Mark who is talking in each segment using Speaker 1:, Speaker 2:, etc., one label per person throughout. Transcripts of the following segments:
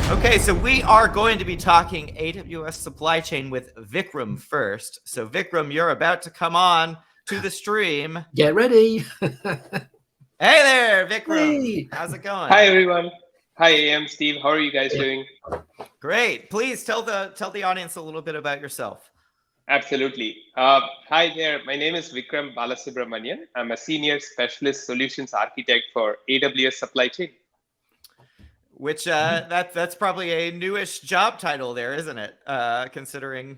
Speaker 1: Okay, so we are going to be talking AWS supply chain with Vikram first. So Vikram, you're about to come on to the stream.
Speaker 2: Get ready.
Speaker 1: Hey there, Vikram.
Speaker 2: Hey.
Speaker 1: How's it going?
Speaker 3: Hi everyone. Hi AM, Steve. How are you guys doing?
Speaker 1: Great. Please tell the audience a little bit about yourself.
Speaker 3: Absolutely. Hi there. My name is Vikram Balasubramanian. I'm a senior specialist solutions architect for AWS Supply Chain.
Speaker 1: Which that's probably a newish job title there, isn't it? Considering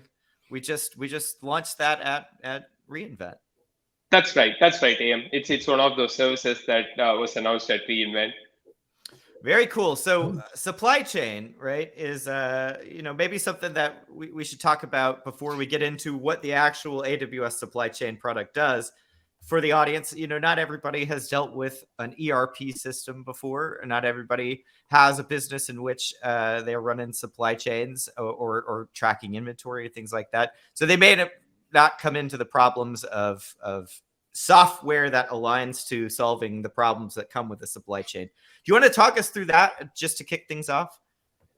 Speaker 1: we just launched that at reInvent.
Speaker 3: That's right, AM. It's one of those services that was announced at reInvent.
Speaker 1: Very cool. So supply chain, right, is maybe something that we should talk about before we get into what the actual AWS supply chain product does. For the audience, not everybody has dealt with an ERP system before. Not everybody has a business in which they're running supply chains or tracking inventory, things like that. So they may not come into the problems of software that aligns to solving the problems that come with the supply chain. Do you want to talk us through that just to kick things off?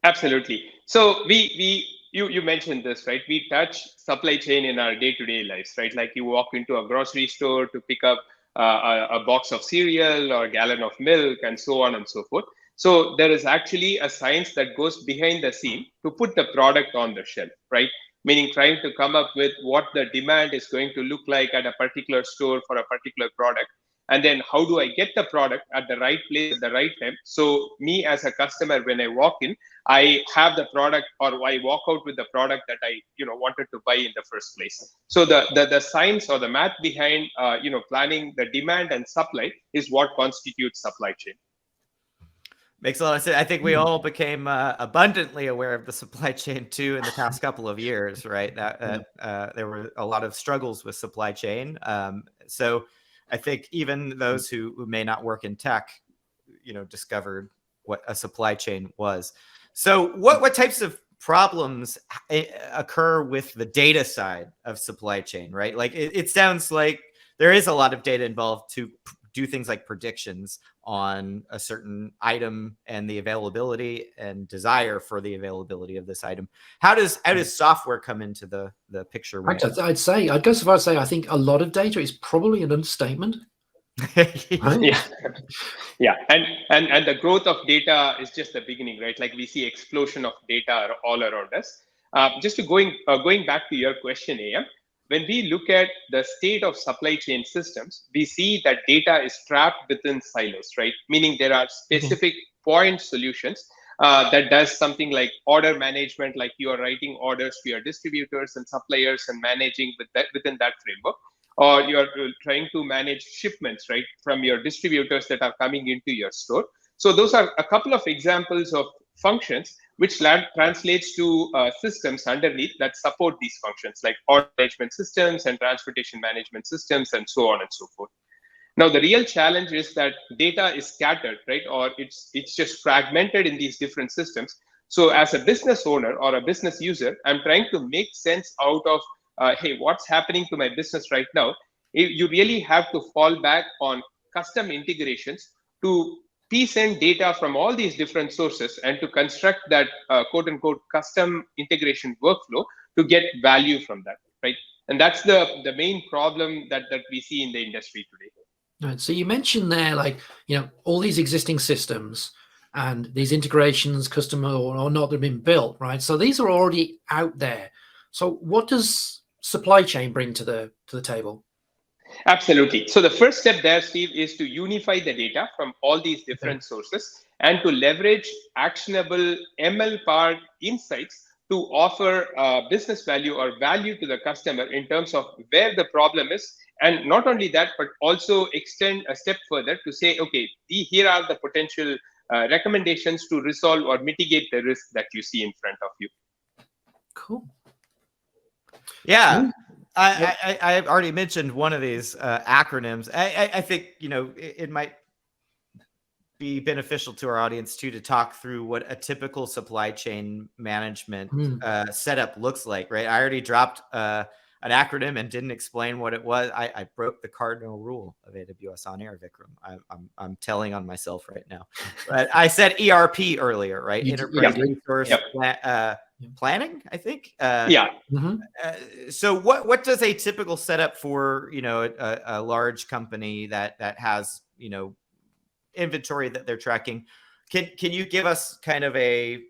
Speaker 3: Absolutely. So you mentioned this, right? We touch supply chain in our day-to-day lives, right? Like you walk into a grocery store to pick up a box of cereal or a gallon of milk and so on and so forth. So there is actually a science that goes behind the scene to put the product on the shelf, right? Meaning trying to come up with what the demand is going to look like at a particular store for a particular product. And then how do I get the product at the right place at the right time? So me as a customer, when I walk in, I have the product, or I walk out with the product that I wanted to buy in the first place. So the science or the math behind planning the demand and supply is what constitutes supply chain.
Speaker 1: Makes a lot of sense. I think we all became abundantly aware of the supply chain too in the past couple of years, right? There were a lot of struggles with supply chain. So I think even those who may not work in tech, discovered what a supply chain was. So what types of problems occur with the data side of supply chain, right? Like it sounds like there is a lot of data involved to do things like predictions on a certain item and the availability and desire for the availability of this item. How does software come into the picture?
Speaker 2: I'd go so far as to say I think a lot of data is probably an understatement.
Speaker 3: Yeah. And the growth of data is just the beginning, right? Like we see explosion of data all around us. Just going back to your question, AM, when we look at the state of supply chain systems, we see that data is trapped within silos, right? Meaning there are specific point solutions that does something like order management, like you are writing orders to your distributors and suppliers and managing within that framework. Or you're trying to manage shipments, right, from your distributors that are coming into your store. So those are a couple of examples of functions which translates to systems underneath that support these functions, like order management systems and transportation management systems and so on and so forth. Now, the real challenge is that data is scattered, right, or it's just fragmented in these different systems. So as a business owner or a business user, I'm trying to make sense out of hey, what's happening to my business right now? You really have to fall back on custom integrations to piece in data from all these different sources and to construct that quote unquote custom integration workflow to get value from that, right? And that's the main problem that we see in the industry today.
Speaker 2: Right. So you mentioned there, like, all these existing systems and these integrations, custom or not, that have been built, right? So these are already out there. So what does supply chain bring to the table?
Speaker 3: Absolutely. So the first step there, Steve, is to unify the data from all these different sources and to leverage actionable ML-powered insights to offer business value or value to the customer in terms of where the problem is. And not only that, but also extend a step further to say, okay, here are the potential recommendations to resolve or mitigate the risk that you see in front of you.
Speaker 2: Cool.
Speaker 1: Yeah. I already mentioned one of these acronyms. I think, it might be beneficial to our audience too to talk through what a typical supply chain management setup looks like, right? I already dropped a an acronym and didn't explain what it was, I broke the cardinal rule of AWS on air, Vikram. I'm telling on myself right now. But I said ERP earlier, right? Enterprise resource planning, I think. So what does a typical setup for, you know, a large company that has, you know, inventory that they're tracking? Can you give us kind of a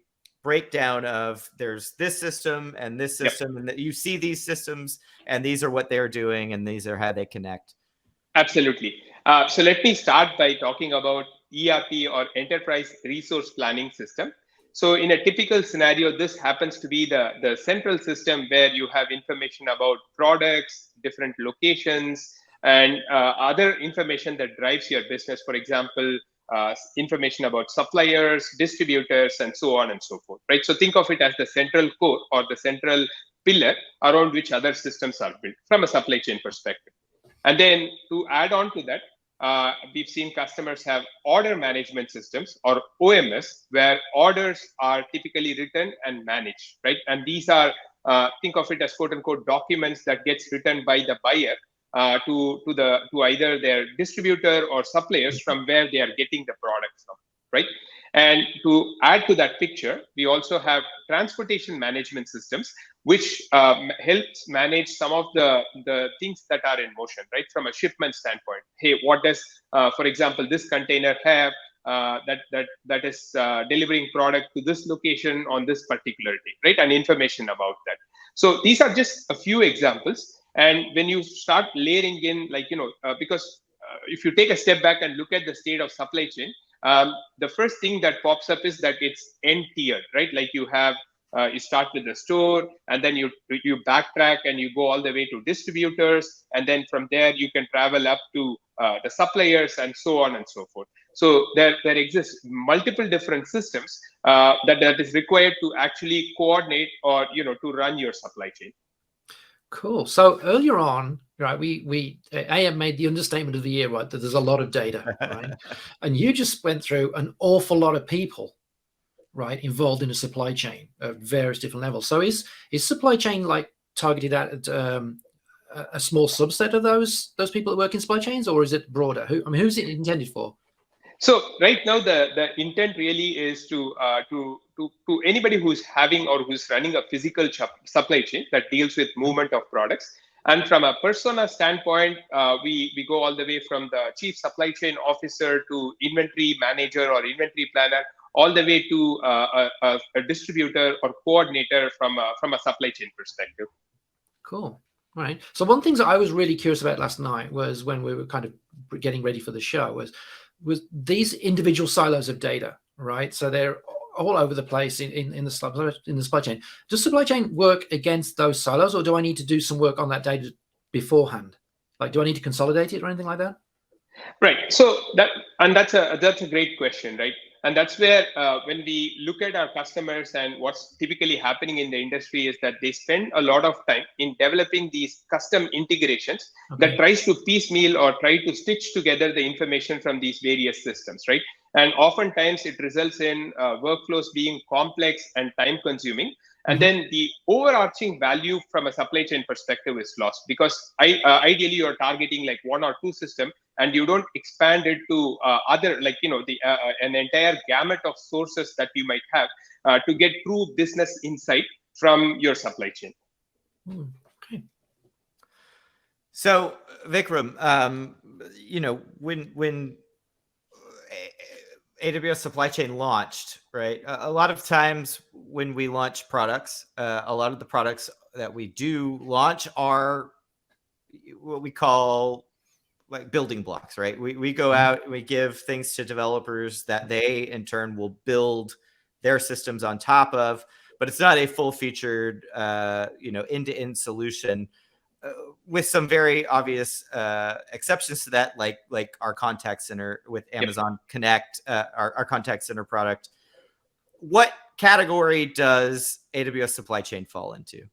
Speaker 1: breakdown of there's this system and this system, and that you see these systems and these are what they're doing and these are how they connect?
Speaker 3: Absolutely. So let me start by talking about ERP, or enterprise resource planning system. So in a typical scenario, this happens to be the central system where you have information about products, different locations, and other information that drives your business. For example, information about suppliers, distributors, and so on and so forth, right? So think of it as the central core or the central pillar around which other systems are built from a supply chain perspective. And then to add on to that, we've seen customers have order management systems, or OMS, where orders are typically written and managed, right? And these are, think of it as quote unquote documents that gets written by the buyer to either their distributor or suppliers from where they are getting the product from, right? And to add to that picture, we also have transportation management systems, which helps manage some of the things that are in motion, right? From a shipment standpoint, hey, what does, for example, this container have that is delivering product to this location on this particular day, right? And information about that. So these are just a few examples. And when you start layering in, like, you know, because if you take a step back and look at the state of supply chain, the first thing that pops up is that it's end-tiered, right? Like you have, you start with the store, and then you backtrack and you go all the way to distributors, and then from there you can travel up to the suppliers, and so on and so forth. So there exists multiple different systems that is required to actually coordinate, or, you know, to run your supply chain.
Speaker 2: Cool. So earlier on, right, we AM made the understatement of the year, right, that there's a lot of data, right? And you just went through an awful lot of people, right, involved in a supply chain at various different levels. So is supply chain like targeted at a small subset of those people that work in supply chains, or is it broader? Who's it intended for?
Speaker 3: So right now, the intent really is to anybody who's having or who's running a physical supply chain that deals with movement of products. And from a persona standpoint, we go all the way from the chief supply chain officer to inventory manager or inventory planner, all the way to a distributor or coordinator from a supply chain perspective.
Speaker 2: Cool. All right. So one thing that I was really curious about last night was, when we were kind of getting ready for the show, was these individual silos of data, right? So they're all over the place in the supply chain. Does supply chain work against those silos, or do I need to do some work on that data beforehand? Like, do I need to consolidate it or anything like that?
Speaker 3: Right. So that's a great question, right? And that's where when we look at our customers and what's typically happening in the industry is that they spend a lot of time in developing these custom integrations that tries to piecemeal or try to stitch together the information from these various systems, right? And oftentimes it results in workflows being complex and time consuming. And then the overarching value from a supply chain perspective is lost, because ideally you're targeting like one or two systems, and you don't expand it to other, like, you know, an entire gamut of sources that you might have to get true business insight from your supply chain.
Speaker 2: Okay.
Speaker 1: So Vikram, you know, when AWS Supply Chain launched, right? A lot of times when we launch products, a lot of the products that we do launch are what we call like building blocks, right? We go out and we give things to developers that they in turn will build their systems on top of, but it's not a full featured, you know, end-to-end solution. With some very obvious exceptions to that, like our contact center with Amazon Connect, our contact center product. What category does AWS Supply Chain fall into?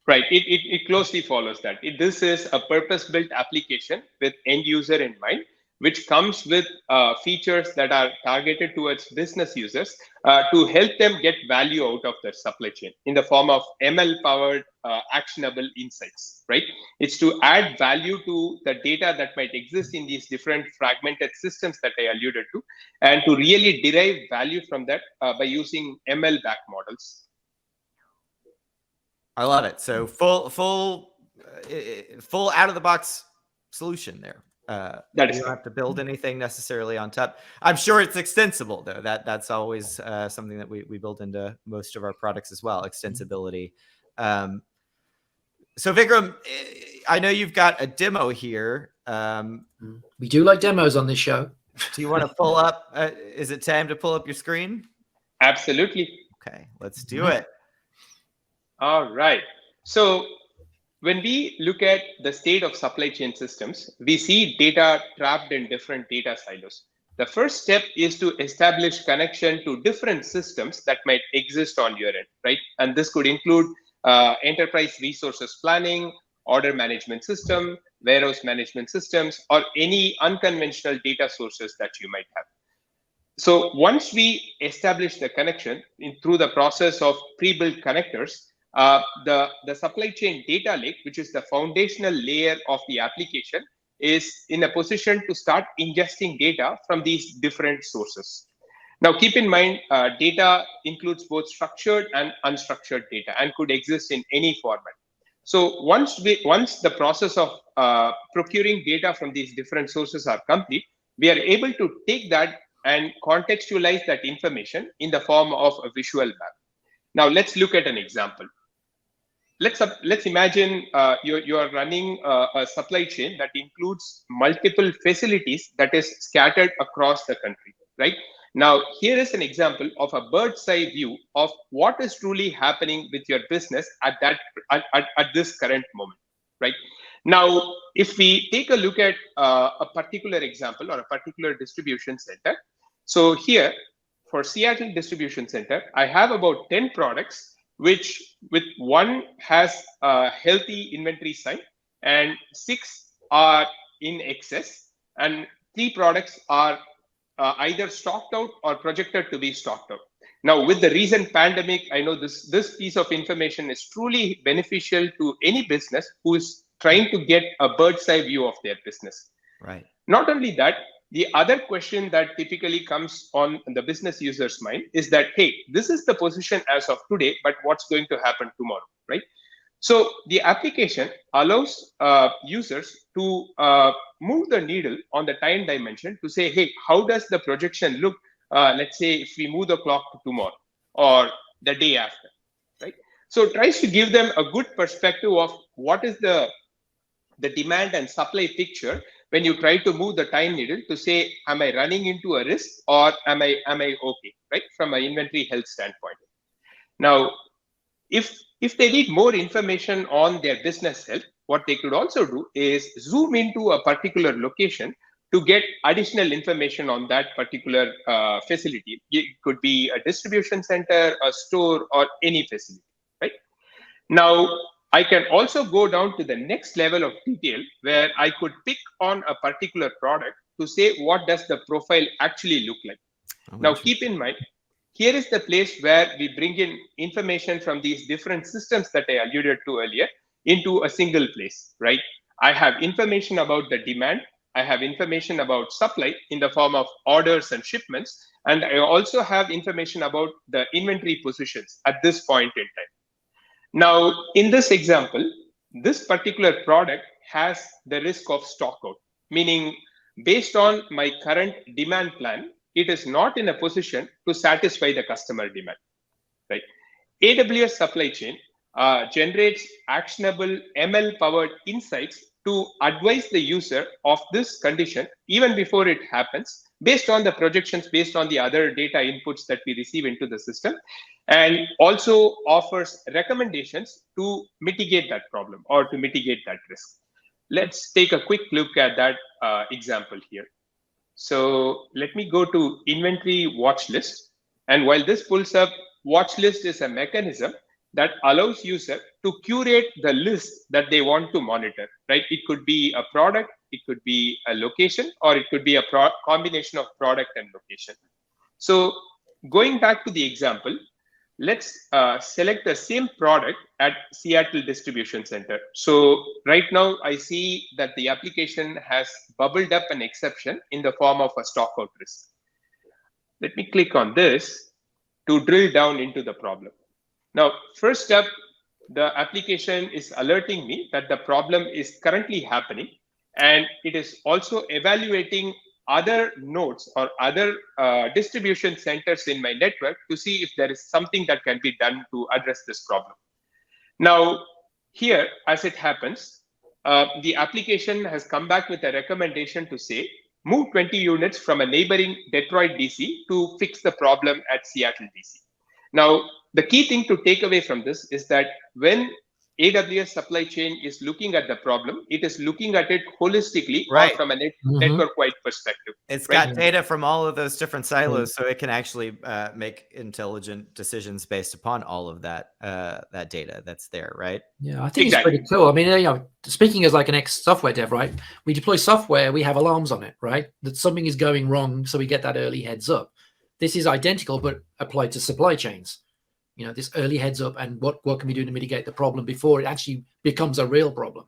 Speaker 3: Right, it closely follows that. This is a purpose-built application with end user in mind. which comes with features that are targeted towards business users to help them get value out of their supply chain in the form of ML-powered actionable insights, right? It's to add value to the data that might exist in these different fragmented systems that I alluded to, and to really derive value from that by using ML-backed models.
Speaker 1: I love it. So full out of the box solution there.
Speaker 3: That is
Speaker 1: you don't
Speaker 3: correct.
Speaker 1: have to build anything necessarily on top. I'm sure it's extensible though. That's always something that we build into most of our products as well. Extensibility. So Vikram, I know you've got a demo here.
Speaker 2: We do like demos on this show.
Speaker 1: Do you want to pull up? Is it time to pull up your screen?
Speaker 3: Absolutely.
Speaker 1: Okay, let's do it.
Speaker 3: All right. So when we look at the state of supply chain systems, we see data trapped in different data silos. The first step is to establish connection to different systems that might exist on your end, right? And this could include enterprise resources planning, order management system, warehouse management systems, or any unconventional data sources that you might have. So once we establish the connection through the process of pre-built connectors, the supply chain data lake, which is the foundational layer of the application, is in a position to start ingesting data from these different sources. Now, keep in mind, data includes both structured and unstructured data and could exist in any format. So once the process of procuring data from these different sources are complete, we are able to take that and contextualize that information in the form of a visual map. Now, let's look at an example. Let's imagine you are running a supply chain that includes multiple facilities that is scattered across the country, right? Now, here is an example of a bird's eye view of what is truly happening with your business at this current moment, right? Now, if we take a look at a particular example or a particular distribution center, so here for Seattle Distribution Center, I have about 10 products, which with one has a healthy inventory sign and 6 are in excess and 3 products are either stocked out or projected to be stocked out. Now, with the recent pandemic, I know this piece of information is truly beneficial to any business who is trying to get a bird's eye view of their business.
Speaker 1: Right.
Speaker 3: Not only that, the other question that typically comes on the business user's mind is that, hey, this is the position as of today, but what's going to happen tomorrow, right? So the application allows users to move the needle on the time dimension to say, hey, how does the projection look? Let's say if we move the clock to tomorrow or the day after, right? So it tries to give them a good perspective of what is the demand and supply picture when you try to move the time needle to say, am I running into a risk or am I okay, right? From an inventory health standpoint. Now, if they need more information on their business health, what they could also do is zoom into a particular location to get additional information on that particular facility. It could be a distribution center, a store, or any facility, right? Now, I can also go down to the next level of detail where I could pick on a particular product to say, what does the profile actually look like? Now, keep in mind, here is the place where we bring in information from these different systems that I alluded to earlier into a single place, right? I have information about the demand. I have information about supply in the form of orders and shipments. And I also have information about the inventory positions at this point in time. Now, in this example, this particular product has the risk of stock out, meaning based on my current demand plan, it is not in a position to satisfy the customer demand, right? AWS Supply Chain generates actionable ML-powered insights to advise the user of this condition even before it happens, based on the projections, based on the other data inputs that we receive into the system, and also offers recommendations to mitigate that problem or to mitigate that risk. Let's take a quick look at that example here. So let me go to inventory watch list. And while this pulls up, watch list is a mechanism that allows user to curate the list that they want to monitor, right? It could be a product, it could be a location, or it could be a combination of product and location. So going back to the example, let's select the same product at Seattle distribution center. So right now I see that the application has bubbled up an exception in the form of a stockout risk. Let me click on this to drill down into the problem. Now, first up, the application is alerting me that the problem is currently happening, and it is also evaluating other nodes or other distribution centers in my network to see if there is something that can be done to address this problem. Now, here, as it happens, the application has come back with a recommendation to say, move 20 units from a neighboring Detroit DC to fix the problem at Seattle DC. Now, the key thing to take away from this is that when AWS supply chain is looking at the problem, it is looking at it holistically,
Speaker 1: Right.
Speaker 3: or from a network-wide perspective.
Speaker 1: It's
Speaker 3: right?
Speaker 1: got data from all of those different silos, so it can actually make intelligent decisions based upon all of that that data that's there, right?
Speaker 2: Yeah, I think it's pretty cool. I mean, you know, speaking as like an ex-software dev, right? We deploy software, we have alarms on it, right? That something is going wrong, so we get that early heads up. This is identical, but applied to supply chains. You know, this early heads up and what can we do to mitigate the problem before it actually becomes a real problem.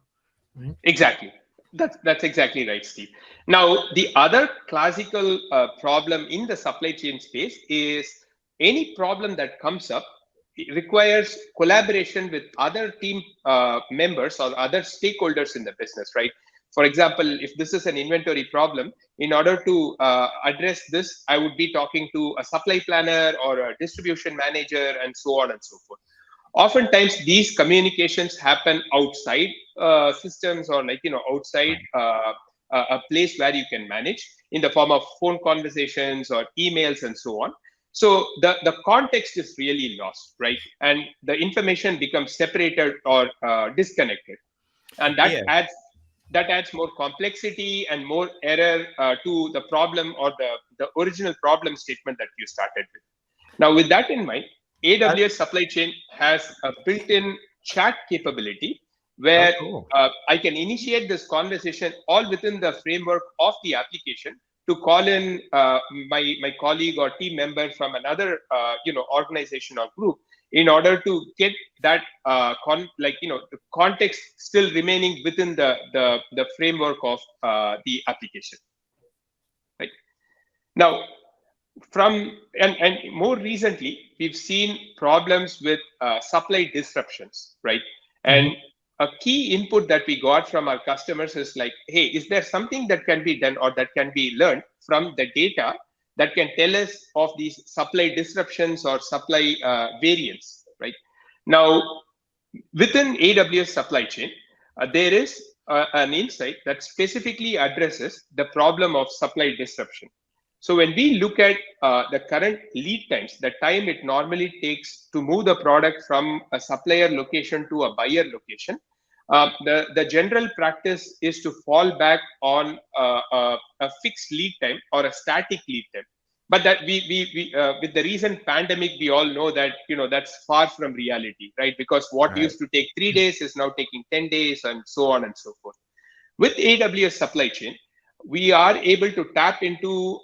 Speaker 2: Right?
Speaker 3: Exactly. That's exactly right, Steve. Now, the other classical problem in the supply chain space is any problem that comes up, it requires collaboration with other team members or other stakeholders in the business, right? For example, if this is an inventory problem, in order to address this, I would be talking to a supply planner or a distribution manager and so on and so forth. Oftentimes, these communications happen outside systems, or like, you know, outside a place where you can manage in the form of phone conversations or emails and so on. So the context is really lost, right? And the information becomes separated or disconnected. And that adds more complexity and more error to the problem or the original problem statement that you started with. Now, with that in mind, AWS Supply Chain has a built-in chat capability where I can initiate this conversation all within the framework of the application to call in my colleague or team member from another organization or group, in order to get that the context still remaining within the framework of the application. Right now, and more recently, we've seen problems with supply disruptions, right? And a key input that we got from our customers is like, hey, is there something that can be done or that can be learned from the data that can tell us of these supply disruptions or supply variants, right? Now, within AWS supply chain, there is an insight that specifically addresses the problem of supply disruption. So when we look at the current lead times, the time it normally takes to move the product from a supplier location to a buyer location, the general practice is to fall back on a fixed lead time or a static lead time. But that we with the recent pandemic, we all know that that's far from reality, right? Because what used to take 3 days is now taking 10 days, and so on and so forth. With AWS supply chain, we are able to tap into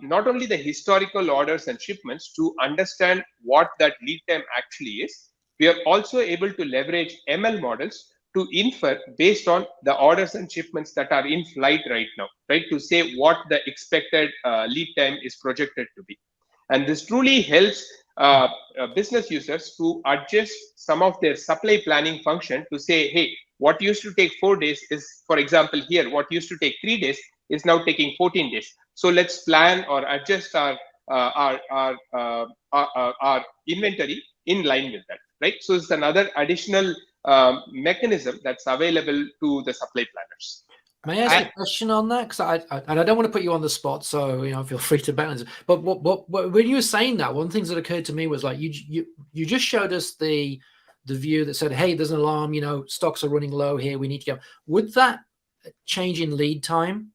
Speaker 3: not only the historical orders and shipments to understand what that lead time actually is. We are also able to leverage ML models to infer based on the orders and shipments that are in flight right now, right? To say what the expected lead time is projected to be. And this truly helps business users to adjust some of their supply planning function to say, hey, what used to take 4 days is, for example, here, what used to take 3 days is now taking 14 days. So let's plan or adjust our inventory in line with that, right? So it's another additional mechanism that's available to the supply planners.
Speaker 2: May I ask a question on that? Because I don't want to put you on the spot, so feel free to balance. But what when you were saying that, one of the things that occurred to me was like you just showed us the view that said, hey, there's an alarm, stocks are running low here, we need to go. Would that change in lead time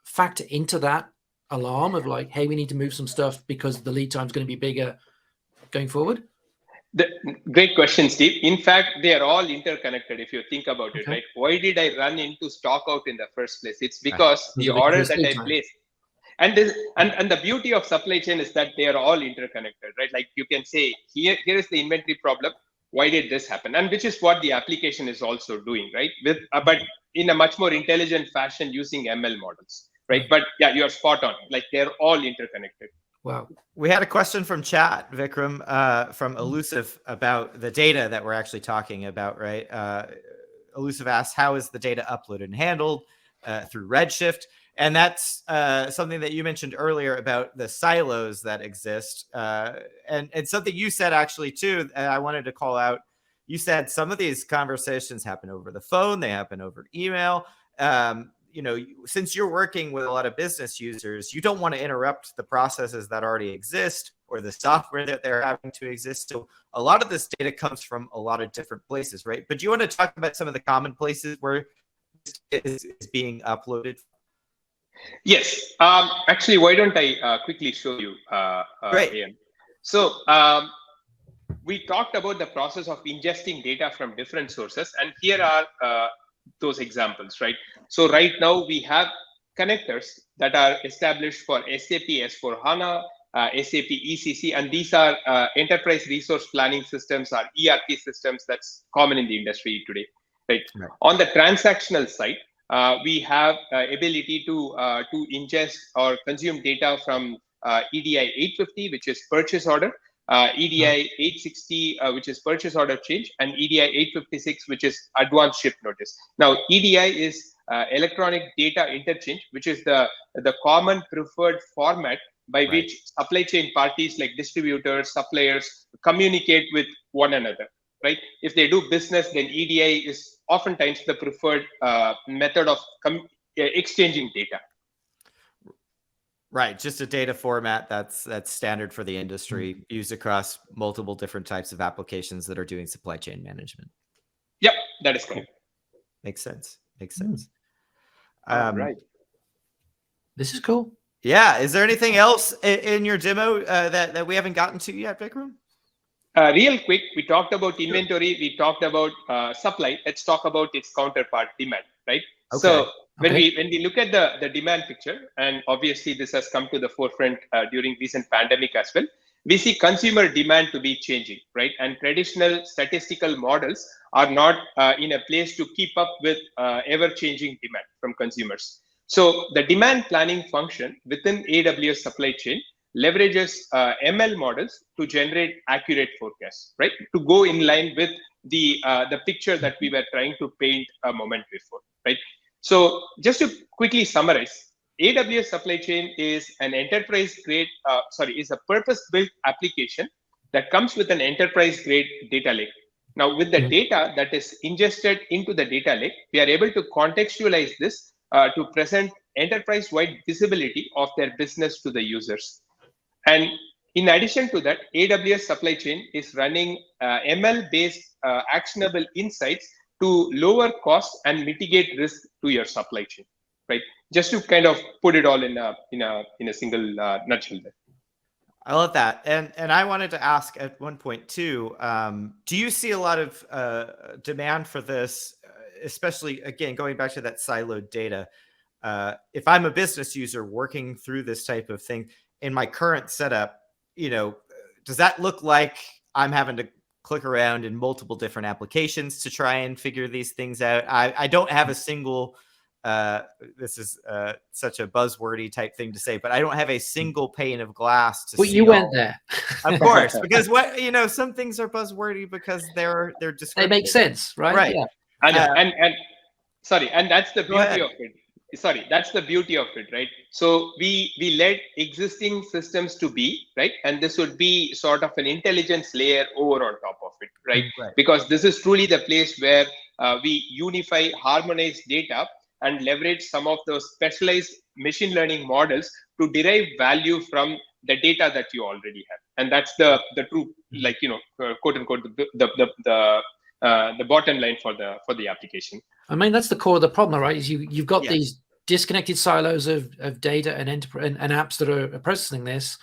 Speaker 2: factor into that alarm of like, hey, we need to move some stuff because the lead time is going to be bigger going forward?
Speaker 3: Great question, Steve. In fact, they are all interconnected if you think about it,
Speaker 2: Okay.
Speaker 3: right? Why did I run into stock out in the first place? It's because the
Speaker 2: Because of
Speaker 3: order
Speaker 2: increased
Speaker 3: that
Speaker 2: lead
Speaker 3: I
Speaker 2: time.
Speaker 3: placed. And the beauty of supply chain is that they are all interconnected, right? Like you can say, here is the inventory problem. Why did this happen? And which is what the application is also doing, right? With but in a much more intelligent fashion using ML models, right? But yeah, you're spot on. Like they're all interconnected.
Speaker 2: Wow.
Speaker 1: We had a question from chat, Vikram, from Elusive about the data that we're actually talking about, right? Elusive asked, how is the data uploaded and handled through Redshift? And that's something that you mentioned earlier about the silos that exist. And something you said actually too, I wanted to call out. You said some of these conversations happen over the phone, they happen over email. You know, since you're working with a lot of business users, you don't want to interrupt the processes that already exist or the software that they're having to exist. So a lot of this data comes from a lot of different places, right? But do you want to talk about some of the common places where this is being uploaded?
Speaker 3: Yes. Actually, why don't I quickly show you?
Speaker 1: Great.
Speaker 3: Ian. So we talked about the process of ingesting data from different sources, and here are those examples, right? So right now we have connectors that are established for SAP S/4HANA, SAP ECC, and these are enterprise resource planning systems or ERP systems that's common in the industry today, right? On the transactional side, we have ability to ingest or consume data from EDI 850, which is purchase order, EDI 860, which is purchase order change, and EDI 856, which is advance ship notice. Now, EDI is electronic data interchange, which is the common preferred format by which supply chain parties like distributors, suppliers communicate with one another, right? If they do business, then EDI is oftentimes the preferred method of exchanging data.
Speaker 1: Right, just a data format that's standard for the industry, used across multiple different types of applications that are doing supply chain management.
Speaker 3: Yep, that is correct.
Speaker 1: Makes sense. Makes sense.
Speaker 3: Right.
Speaker 2: This is cool.
Speaker 1: Yeah. Is there anything else in your demo that we haven't gotten to yet, Vikram?
Speaker 3: Real quick, we talked about inventory, we talked about supply. Let's talk about its counterpart, demand, right?
Speaker 1: Okay.
Speaker 3: So when we look at the demand picture, and obviously this has come to the forefront during recent pandemic as well, we see consumer demand to be changing, right? And traditional statistical models are not in a place to keep up with ever-changing demand from consumers. So the demand planning function within AWS supply chain leverages ML models to generate accurate forecasts, right? To go in line with the picture that we were trying to paint a moment before, right? So just to quickly summarize, AWS Supply Chain is an enterprise-grade, is a purpose-built application that comes with an enterprise-grade data lake. Now, with the data that is ingested into the data lake, we are able to contextualize this to present enterprise-wide visibility of their business to the users. And in addition to that, AWS Supply Chain is running ML-based actionable insights to lower costs and mitigate risk to your supply chain, right? Just to kind of put it all in a single nutshell there.
Speaker 1: I love that. And I wanted to ask at one point too, do you see a lot of demand for this, especially, again, going back to that siloed data? If I'm a business user working through this type of thing in my current setup, you know, does that look like I'm having to click around in multiple different applications to try and figure these things out? I don't have a single, this is such a buzzwordy type thing to say, but I don't have a single pane of glass to see.
Speaker 2: You went there.
Speaker 1: Of course, because some things are buzzwordy because they're descriptive.
Speaker 2: They make sense, right?
Speaker 1: Right.
Speaker 2: Yeah.
Speaker 3: And that's the beauty of it. That's the beauty of it, right? So we let existing systems to be, right? And this would be sort of an intelligence layer over on top of it, right? Because this is truly the place where we unify, harmonize data and leverage some of those specialized machine learning models to derive value from the data that you already have. And that's the true, quote unquote, the bottom line for the application.
Speaker 2: I mean, that's the core of the problem, right? Is you've got these disconnected silos of data and apps that are processing this.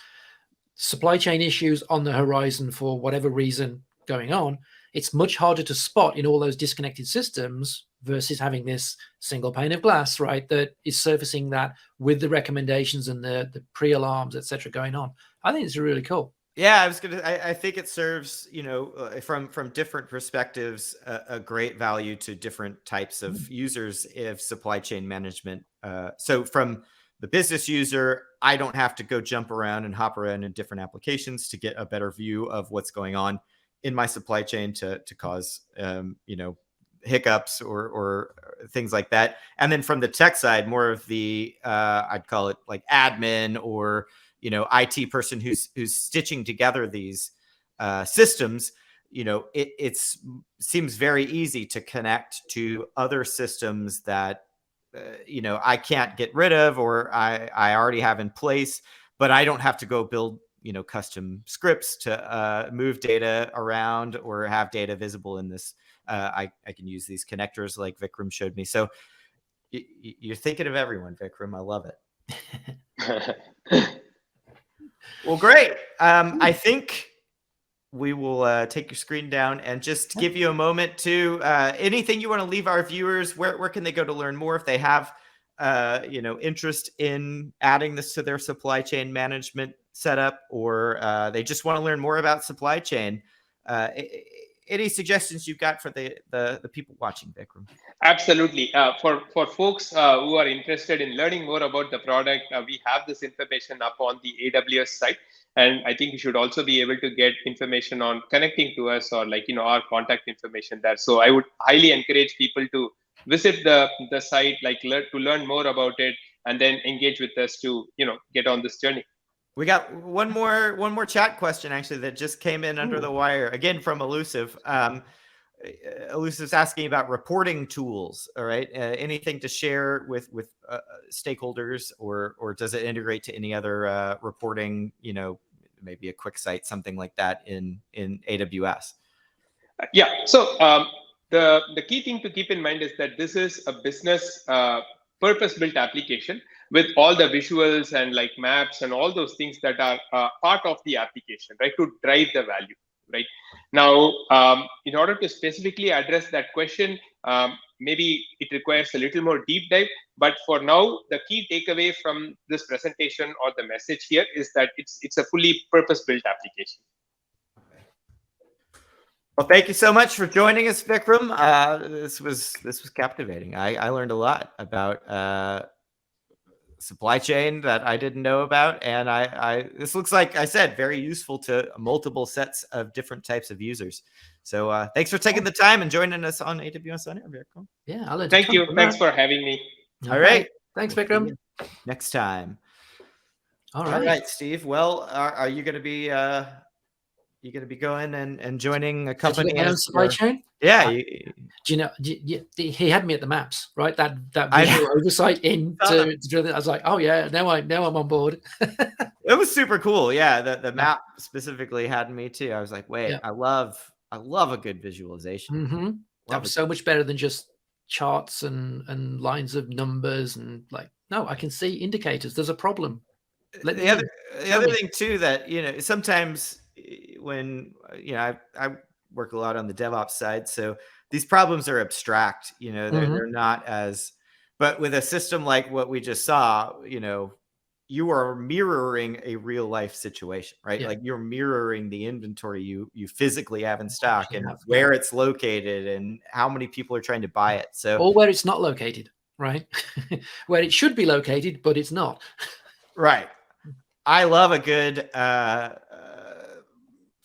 Speaker 2: Supply chain issues on the horizon for whatever reason, going on, it's much harder to spot in all those disconnected systems versus having this single pane of glass, right, that is surfacing that with the recommendations and the pre-alarms, etc., going on. I think it's really cool.
Speaker 1: Yeah, I think it serves, from different perspectives, a great value to different types of users of supply chain management. So from the business user, I don't have to go jump around and hop around in different applications to get a better view of what's going on in my supply chain to cause, hiccups or things like that. And then from the tech side, more of the, I'd call it like admin or, IT person who's stitching together these systems. It seems very easy to connect to other systems that, I can't get rid of, or I already have in place, but I don't have to go build, custom scripts to move data around or have data visible in this. I can use these connectors like Vikram showed me. So you're thinking of everyone, Vikram. I love it. Well, great. I think we will take your screen down and just give you a moment to anything you want to leave our viewers. Where can they go to learn more if they have interest in adding this to their supply chain management setup, or they just want to learn more about supply chain? Any suggestions you've got for the people watching, Vikram?
Speaker 3: Absolutely. For folks who are interested in learning more about the product, we have this information up on the AWS site. And I think you should also be able to get information on connecting to us or our contact information there. So I would highly encourage people to visit the site, to learn more about it, and then engage with us to get on this journey.
Speaker 1: We got one more chat question actually that just came in under the wire, again from Elusive. Elusive's asking about reporting tools. All right, anything to share with stakeholders, or does it integrate to any other reporting? Maybe a quick site, something like that in AWS.
Speaker 3: Yeah. So the key thing to keep in mind is that this is a business purpose-built application with all the visuals and maps and all those things that are part of the application, right, to drive the value. Right now, in order to specifically address that question, maybe it requires a little more deep dive. But for now, the key takeaway from this presentation or the message here is that it's a fully purpose-built application.
Speaker 1: Well, thank you so much for joining us, Vikram. This was captivating. I learned a lot about supply chain that I didn't know about, and this looks like I said very useful to multiple sets of different types of users. So thanks for taking the time and joining us on AWS On Air, Vikram.
Speaker 2: Yeah, I'll
Speaker 3: thank you. Thanks for having me.
Speaker 1: All right.
Speaker 2: Thanks, Vikram.
Speaker 1: Next time.
Speaker 2: All right.
Speaker 1: All right, Steve. Well, are you going to be going and joining a company
Speaker 2: on supply chain?
Speaker 1: Yeah.
Speaker 2: Do you know? He had me at the maps, right? That visual oversight into drill. I was like, oh yeah, now I'm on board.
Speaker 1: It was super cool. Yeah, the map specifically had me too. I was like, wait, I love a good visualization.
Speaker 2: That was so much better than just charts and lines of numbers and no, I can see indicators. There's a problem.
Speaker 1: The other thing too that sometimes when I work a lot on the DevOps side, so these problems are abstract. They're not as, but with a system like what we just saw, you are mirroring a real life situation, right?
Speaker 2: Yeah.
Speaker 1: Like you're mirroring the inventory you physically have in stock and where it's located and how many people are trying to buy it. So,
Speaker 2: or where it's not located, right? Where it should be located, but it's not.
Speaker 1: Right. I love a good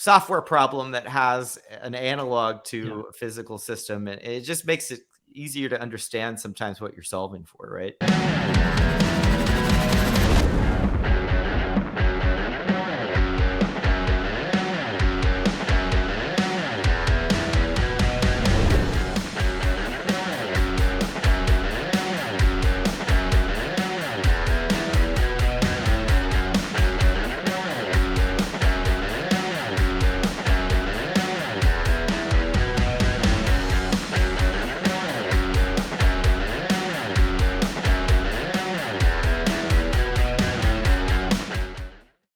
Speaker 1: software problem that has an analog to a physical system, and it just makes it easier to understand sometimes what you're solving for, right?